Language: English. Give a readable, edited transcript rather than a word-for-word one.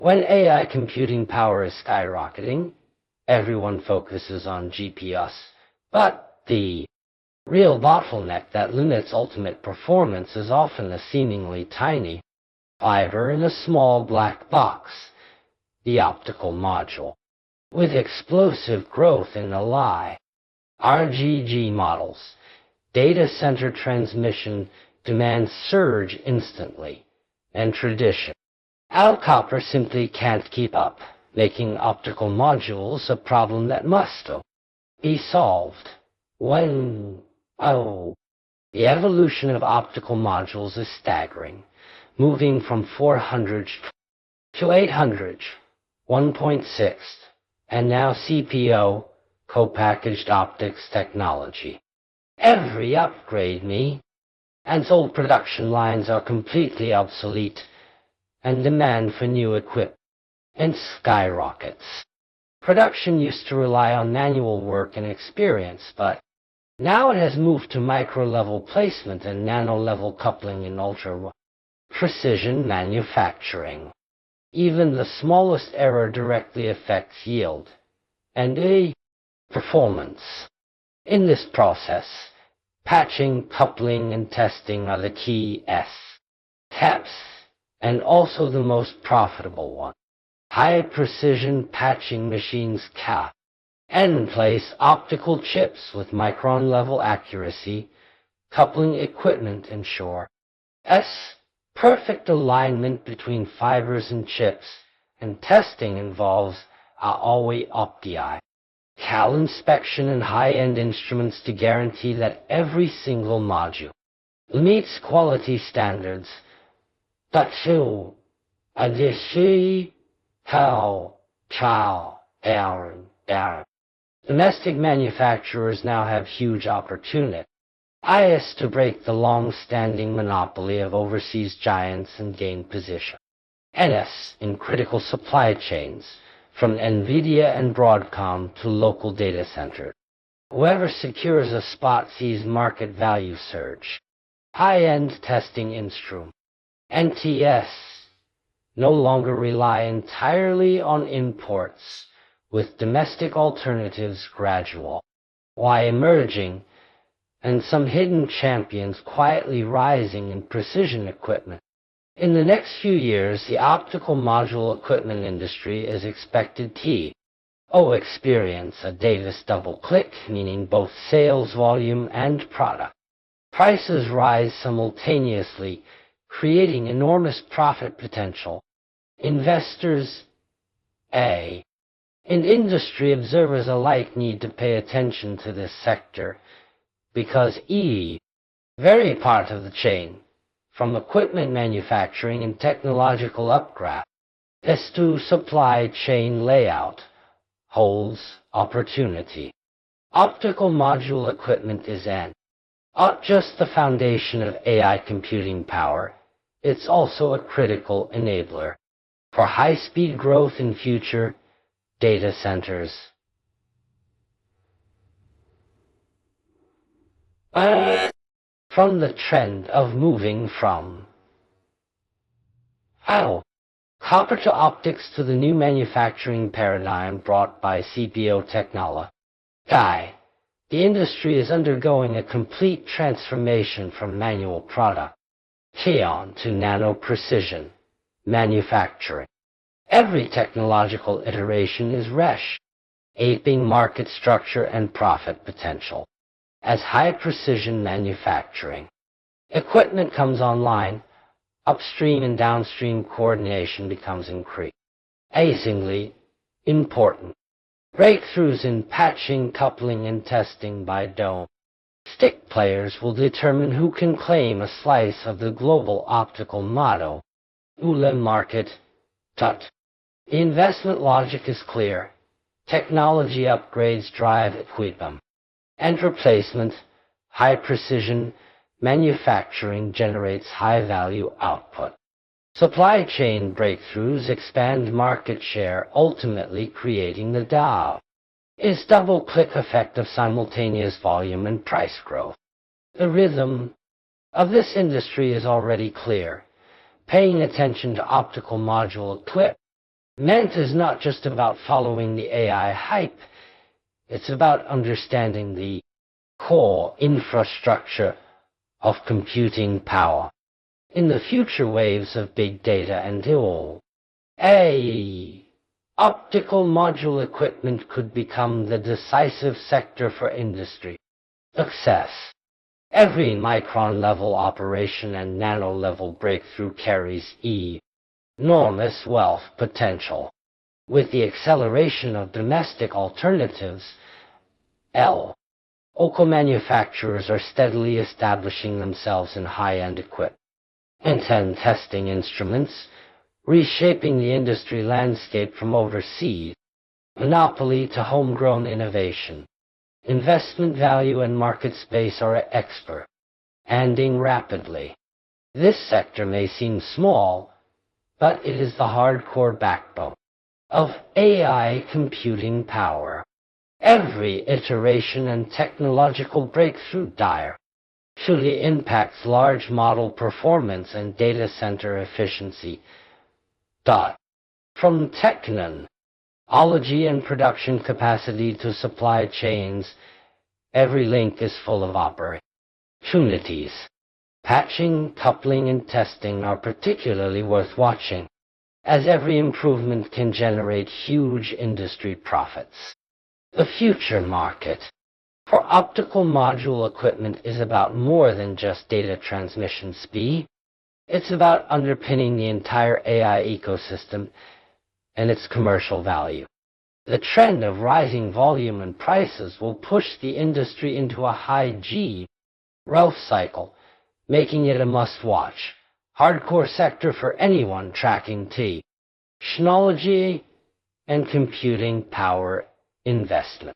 When AI computing power is skyrocketing, everyone focuses on GPS, but the real bottleneck that limits ultimate performance is often a seemingly tiny fiber in a small black box, the optical module. With explosive growth in AI, RGG models, data center transmission demands surge instantly, and traditional copper simply can't keep up, making optical modules a problem that must be solved. The evolution of optical modules is staggering, moving from 400 to 800, 1.6, and now CPO, co-packaged optics technology. Every upgrade and old production lines are completely obsolete, and demand for new equipment skyrockets. Production used to rely on manual work and experience, but now it has moved to micro-level placement and nano-level coupling in ultra-precision manufacturing. Even the smallest error directly affects yield and performance. In this process, patching, coupling, and testing are the key steps, and also the most profitable one. High-precision patching machines can place optical chips with micron-level accuracy. Coupling equipment ensure perfect alignment between fibers and chips, and testing involves always opti cal inspection and high-end instruments to guarantee that every single module meets quality standards. But domestic manufacturers now have huge opportunity to break the long-standing monopoly of overseas giants and gain position in critical supply chains, from NVIDIA and Broadcom to local data centers. Whoever secures a spot sees market value surge. High-end testing instruments, NTS, no longer rely entirely on imports, with domestic alternatives gradually emerging, and some hidden champions quietly rising in precision equipment. In the next few years, the optical module equipment industry is expected to experience a Davis double click, meaning both sales volume and product prices rise simultaneously, creating enormous profit potential. Investors and industry observers alike need to pay attention to this sector, because very part of the chain, from equipment manufacturing and technological upgrade to supply chain layout, holds opportunity. Optical module equipment is not just the foundation of AI computing power, it's also a critical enabler for high-speed growth in future data centers. From the trend of moving from copper to optics to the new manufacturing paradigm brought by CPO technology, the industry is undergoing a complete transformation from manual product to nano-precision manufacturing. Every technological iteration is aping market structure and profit potential. As high-precision manufacturing equipment comes online, upstream and downstream coordination becomes increasingly important. Breakthroughs in patching, coupling, and testing by stick players will determine who can claim a slice of the global optical module market. The investment logic is clear. Technology upgrades drive equipment and replacement. High-precision manufacturing generates high-value output. Supply chain breakthroughs expand market share, ultimately creating the double-click effect of simultaneous volume and price growth. The rhythm of this industry is already clear. Paying attention to optical module equipment Ment is not just about following the AI hype, it's about understanding the core infrastructure of computing power. In the future waves of big data and AI, optical module equipment could become the decisive sector for industry success. Every micron-level operation and nano-level breakthrough carries enormous wealth potential. With the acceleration of domestic alternatives, local manufacturers are steadily establishing themselves in high-end equipment and testing instruments, reshaping the industry landscape from overseas monopoly to homegrown innovation. Investment value and market space are expanding rapidly. This sector may seem small, but it is the hardcore backbone of AI computing power. Every iteration and technological breakthrough directly impacts large model performance and data center efficiency. From technology and production capacity to supply chains, every link is full of opportunities. Patching, coupling, and testing are particularly worth watching, as every improvement can generate huge industry profits. The future market for optical module equipment is about more than just data transmission speed. It's about underpinning the entire AI ecosystem and its commercial value. The trend of rising volume and prices will push the industry into a high growth cycle, making it a must-watch, hardcore sector for anyone tracking technology and computing power investment.